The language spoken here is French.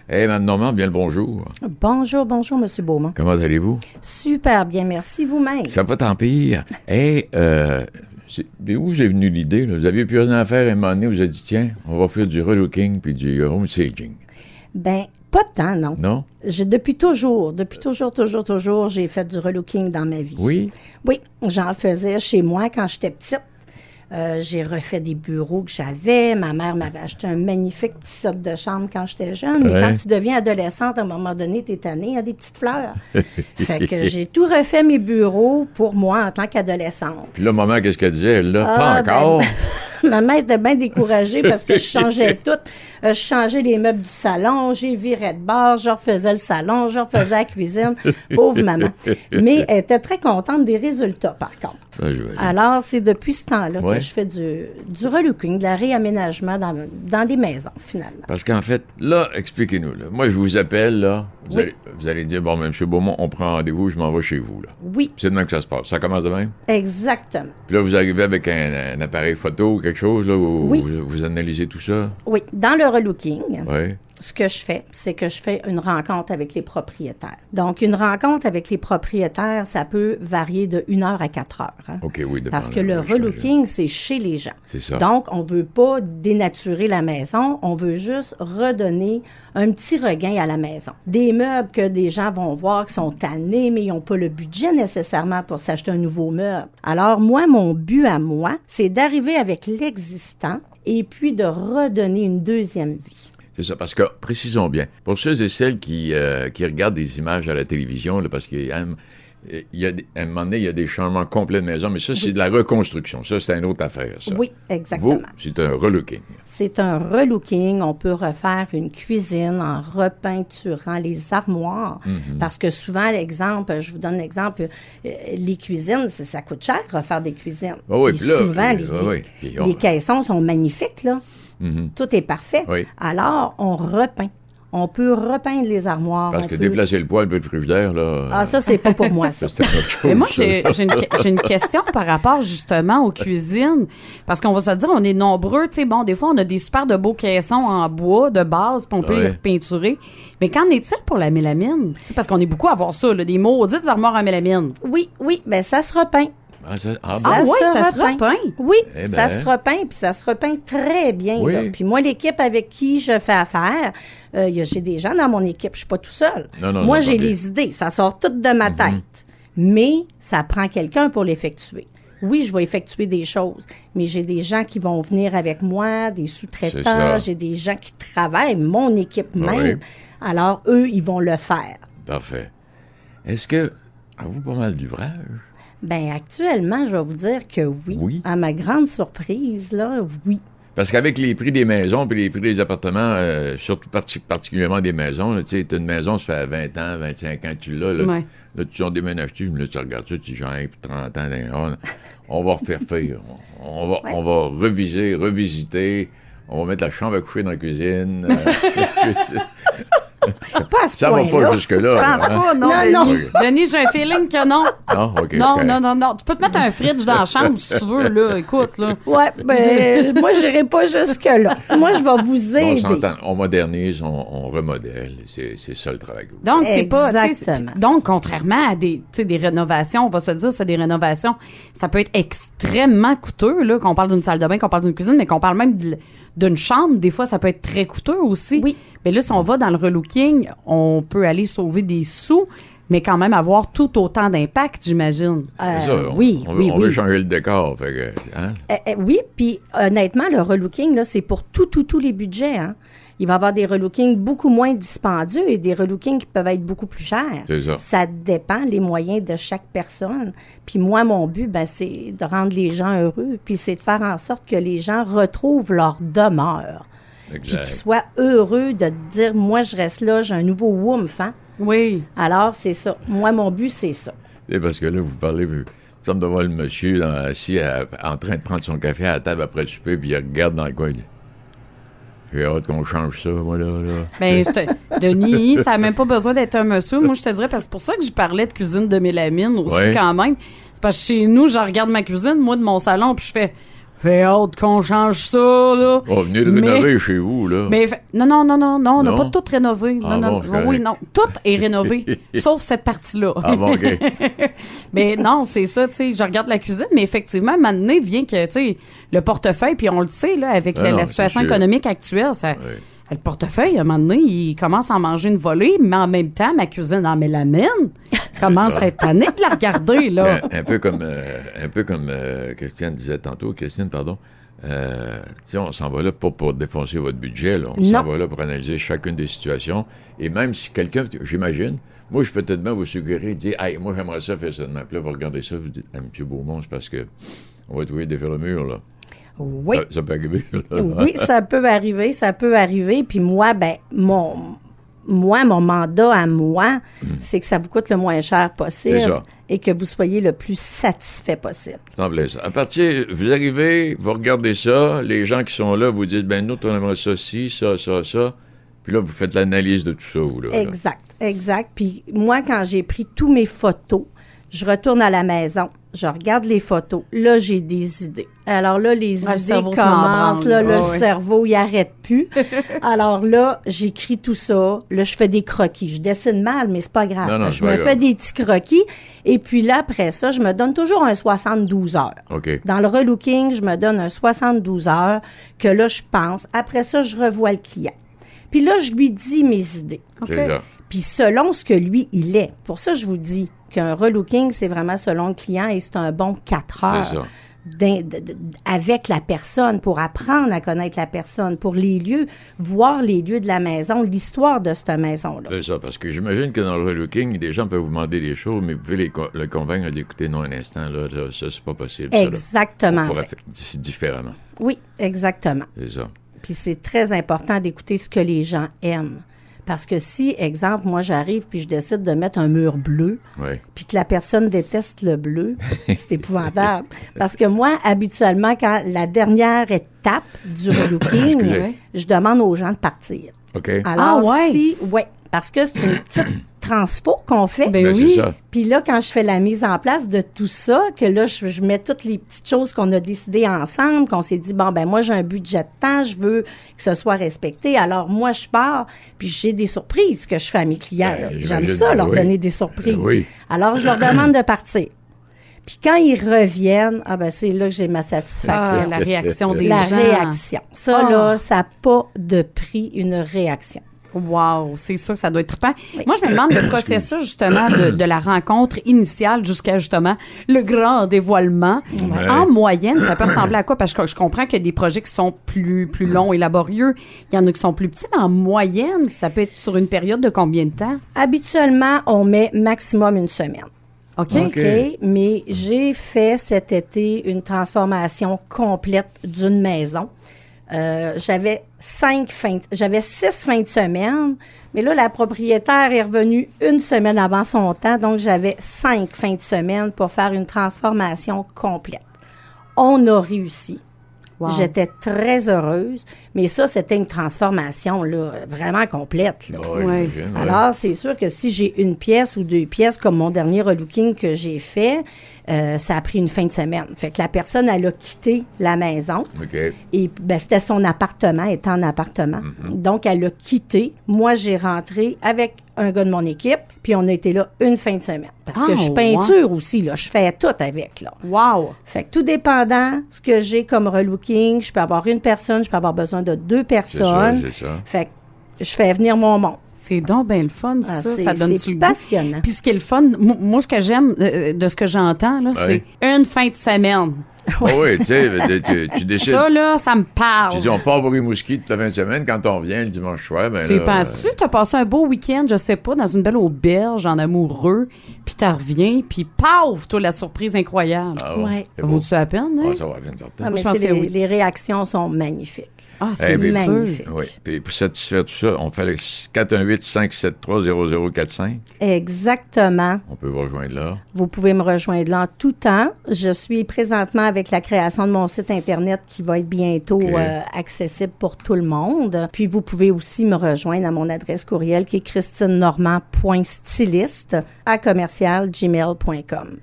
Hey, Mme Normand, bien le bonjour. Bonjour, M. Beaumont. Comment allez-vous? Super bien, merci vous-même. Ça va pas tant pire. Hey, où vous est venue l'idée? Là? Vous aviez plus rien à faire et à un moment donné, vous avez dit, tiens, on va faire du relooking puis du home staging. Ben, pas tant, non. Non? Depuis toujours, j'ai fait du relooking dans ma vie. Oui? Oui, j'en faisais chez moi quand j'étais petite. J'ai refait des bureaux que j'avais. Ma mère m'avait acheté un magnifique petit set de chambre quand j'étais jeune. Mais quand tu deviens adolescente, à un moment donné, t'es tannée, il y a des petites fleurs. Fait que j'ai tout refait mes bureaux pour moi en tant qu'adolescente. Puis là, maman, qu'est-ce qu'elle disait? Elle, là, pas encore? Ma mère était bien découragée parce que je changeais tout. Je changeais les meubles du salon, j'ai viré de bord, je refaisais le salon, je refaisais la cuisine. Pauvre maman. Mais elle était très contente des résultats, par contre. Alors, c'est depuis ce temps-là que je fais du relooking, de la réaménagement dans des maisons, finalement. Parce qu'en fait, là, expliquez-nous. Là. Moi, je vous appelle, là. Vous allez dire, bon, M. Beaumont, on prend rendez-vous, je m'en vais chez vous, là. Oui. C'est de même que ça se passe. Ça commence de même? Exactement. Puis là, vous arrivez avec un appareil photo ou quelque chose, là, où oui. vous analysez tout ça? Oui. Dans le relooking, ce que je fais, c'est que je fais une rencontre avec les propriétaires. Donc, une rencontre avec les propriétaires, ça peut varier de 1 heure à 4 heures. Hein? OK, oui. Parce que le relooking, c'est chez les gens. C'est ça. Donc, on ne veut pas dénaturer la maison, on veut juste redonner un petit regain à la maison. Des meubles que des gens vont voir qui sont tannés, mais ils n'ont pas le budget nécessairement pour s'acheter un nouveau meuble. Alors, moi, mon but à moi, c'est d'arriver avec l'existant et puis de redonner une deuxième vie. C'est ça, parce que, précisons bien, pour ceux et celles qui regardent des images à la télévision, là, parce qu'il y a à un moment donné, il y a des changements complets de maison, mais ça, c'est de la reconstruction. Ça, c'est une autre affaire, ça. Oui, exactement. Vous, c'est un relooking. C'est un relooking. On peut refaire une cuisine en repeinturant les armoires. Mm-hmm. Parce que souvent, l'exemple, je vous donne l'exemple, les cuisines, ça coûte cher, refaire des cuisines. Oh oui, puis là, souvent, les caissons sont magnifiques, là. Mm-hmm. Tout est parfait. Oui. Alors, on repeint. On peut repeindre les armoires. Parce que déplacer le poêle et le frigidaire, là... Ah, ça, c'est pas pour moi, ça. C'est une autre chose. Mais moi, j'ai une question par rapport, justement, aux cuisines. Parce qu'on va se dire, on est nombreux. Tu sais, bon, des fois, on a des super de beaux caissons en bois de base, puis on peut les repeinturer. Mais qu'en est-il pour la mélamine? T'sais, parce qu'on est beaucoup à voir ça, là, des maudites armoires en mélamine. Oui, bien, ça se repeint. Ça se repeint? Oui, ça se repeint, puis ça se repeint très bien. Oui. Là. Puis moi, l'équipe avec qui je fais affaire, j'ai des gens dans mon équipe, je suis pas tout seul. Moi, j'ai les idées, ça sort tout de ma tête. Mais ça prend quelqu'un pour l'effectuer. Oui, je vais effectuer des choses, mais j'ai des gens qui vont venir avec moi, des sous-traitants, j'ai des gens qui travaillent, mon équipe même. Alors, eux, ils vont le faire. Parfait. Est-ce que... avez-vous pas mal d'ouvrage? Bien, actuellement, je vais vous dire que oui. À ma grande surprise, là, oui. Parce qu'avec les prix des maisons puis les prix des appartements, surtout particulièrement des maisons, tu sais, une maison, ça fait 20 ans, 25 ans que tu l'as. Là, là tu en déménages-tu, là, tu regardes ça, tu dis, j'en ai plus 30 ans. On va refaire faire. On va revisiter. On va mettre la chambre à coucher dans la cuisine. Pas à ce ça va pas jusque-là. Je pense pas, non. Denis, j'ai un feeling que non. Non, OK. Non. Tu peux te mettre un fridge dans la chambre si tu veux, là. Écoute, là. Ouais, ben, moi, je n'irai pas jusque-là. Moi, je vais vous aider. On s'entend. On modernise, on remodèle. C'est ça le travail. Donc, c'est pas... Exactement. Donc, contrairement à des rénovations, on va se dire, c'est des rénovations, ça peut être extrêmement coûteux, là, qu'on parle d'une salle de bain, qu'on parle d'une cuisine, mais qu'on parle même d'une chambre. Des fois, ça peut être très coûteux aussi. Oui. Mais là, si on va dans le relooking, on peut aller sauver des sous, mais quand même avoir tout autant d'impact, j'imagine. C'est ça. On veut changer le décor. Fait que, oui, puis honnêtement, le relooking, là, c'est pour tous les budgets. Hein. Il va y avoir des relookings beaucoup moins dispendieux et des relookings qui peuvent être beaucoup plus chers. C'est ça. Ça dépend les moyens de chaque personne. Puis moi, mon but, c'est de rendre les gens heureux, puis c'est de faire en sorte que les gens retrouvent leur demeure. Puis qu'ils soient heureux de dire, moi, je reste là, j'ai un nouveau woomph, hein? Oui. Alors, c'est ça. Moi, mon but, c'est ça. Et parce que là, vous parlez, vous semble de voir le monsieur assis en train de prendre son café à la table après le souper, puis il regarde dans le coin. J'ai hâte qu'on change ça, moi, là. Ben, Denis, ça n'a même pas besoin d'être un monsieur. Moi, je te dirais, parce que c'est pour ça que je parlais de cuisine de mélamine aussi, quand même. C'est parce que chez nous, je regarde ma cuisine, moi, de mon salon, puis je fais... fait hâte qu'on change ça, là. On venez de rénover chez vous, là. Mais non, on n'a pas tout rénové. Tout est rénové, sauf cette partie-là. Ah bon, OK. Mais non, c'est ça, tu sais, je regarde la cuisine, mais effectivement, à un moment donné, vient que, tu sais, le portefeuille, puis on le sait, là, avec la situation économique actuelle, ça... Oui. Le portefeuille, à un moment donné, il commence à en manger une volée, mais en même temps, ma cuisine en met la mienne. Commence à être tannée de la regarder, là. Un peu comme Christine disait tantôt, on s'en va là pas pour défoncer votre budget, là. On s'en va là pour analyser chacune des situations. Et même si quelqu'un, j'imagine, moi, je peux peut-être vous suggérer, dire, hey, moi, j'aimerais ça faire ça demain. Puis là, vous regardez ça, vous dites, M. Beaumont, c'est parce que on va trouver des fers le mur, là. Oui. Ça peut arriver. Oui, ça peut arriver. Puis moi, mon mandat à moi, c'est que ça vous coûte le moins cher possible et que vous soyez le plus satisfait possible. C'est en plein ça. À partir, vous arrivez, vous regardez ça, les gens qui sont là vous disent, nous, on aimerait ça, ça. Puis là, vous faites l'analyse de tout ça. Vous, là, Exact. Puis moi, quand j'ai pris tous mes photos, je retourne à la maison, je regarde les photos. Là, j'ai des idées. Alors là, les idées commencent. Là, le cerveau, il n'arrête plus. Alors là, j'écris tout ça. Là, je fais des croquis. Je dessine mal, mais c'est pas grave. Non, je me fais des petits croquis. Et puis là, après ça, je me donne toujours un 72 heures. Okay. Dans le relooking, je me donne un 72 heures que là, je pense. Après ça, je revois le client. Puis là, je lui dis mes idées. Okay? Puis selon ce que lui, il est. Pour ça, je vous dis qu'un relooking, c'est vraiment selon le client et c'est un bon 4 heures. C'est ça. Avec la personne, pour apprendre à connaître la personne, pour les lieux, voir les lieux de la maison, l'histoire de cette maison-là. C'est ça, parce que j'imagine que dans le relooking, des gens peuvent vous demander des choses, mais vous pouvez le convaincre d'écouter non un instant, là, ça, c'est pas possible. Exactement. Ça, on pourrait faire différemment. Oui, exactement. C'est ça. Puis c'est très important d'écouter ce que les gens aiment. Parce que si, exemple, moi, j'arrive puis je décide de mettre un mur bleu, puis que la personne déteste le bleu, c'est épouvantable. Parce que moi, habituellement, quand la dernière étape du relooking, je demande aux gens de partir. OK. Alors, parce que c'est une petite transfo qu'on fait. Ben oui. Puis là, quand je fais la mise en place de tout ça, que là, je mets toutes les petites choses qu'on a décidées ensemble, qu'on s'est dit, moi, j'ai un budget de temps, je veux que ce soit respecté. Alors, moi, je pars, puis j'ai des surprises que je fais à mes clients. J'aime ça, leur donner des surprises. Alors, je leur demande de partir. Puis quand ils reviennent, c'est là que j'ai ma satisfaction. La réaction des gens. La réaction. Ça, là, ça n'a pas de prix, une réaction. Wow, c'est sûr que ça doit être trippant. Oui. Moi, je me demande le processus, justement, de la rencontre initiale jusqu'à, justement, le grand dévoilement. Ouais. En moyenne, ça peut ressembler à quoi? Parce que je comprends qu'il y a des projets qui sont plus longs et laborieux. Il y en a qui sont plus petits, mais en moyenne, ça peut être sur une période de combien de temps? Habituellement, on met maximum une semaine. OK. Mais j'ai fait cet été une transformation complète d'une maison. J'avais 6 fins de semaine, mais là, la propriétaire est revenue une semaine avant son temps, donc j'avais 5 fins de semaine pour faire une transformation complète. On a réussi. Wow. J'étais très heureuse, mais ça, c'était une transformation là, vraiment complète. Là. Ouais. Alors, c'est sûr que si j'ai une pièce ou 2 pièces, comme mon dernier relooking que j'ai fait, ça a pris une fin de semaine. Fait que la personne, elle a quitté la maison. Okay. Et c'était son appartement, elle était en appartement. Mm-hmm. Donc, elle a quitté. Moi, j'ai rentré avec un gars de mon équipe, puis on a été là une fin de semaine. Parce que je peinture aussi, là. Je fais tout avec, là. Wow! Fait que tout dépendant ce que j'ai comme relooking, je peux avoir une personne, je peux avoir besoin de 2 personnes. C'est ça. Fait que je fais venir mon monde. C'est donc bien le fun, ça donne c'est passionnant. Puis ce qui est le fun, moi, ce que j'aime de ce que j'entends, là, c'est une fin de semaine. Oui, tu sais, tu décides. Ça, là, ça me parle. Tu dis, on part pour Rimouski toute la fin de semaine. Quand on revient le dimanche soir, tu penses-tu, t'as passé un beau week-end, je sais pas, dans une belle auberge, en amoureux, puis t'en reviens, puis paf, toi, la surprise incroyable. Ah ouais. Vaut-tu la peine, hein? Ça va à peine, certain. Je pense que les réactions sont magnifiques. Ah, c'est magnifique. Oui. Puis pour satisfaire tout ça, on fait le 418-573-0045. Exactement. On peut vous rejoindre là. Vous pouvez me rejoindre là en tout temps. Je suis présentement avec la création de mon site Internet qui va être bientôt accessible pour tout le monde. Puis vous pouvez aussi me rejoindre à mon adresse courriel qui est christinenormand.styliste@gmail.com.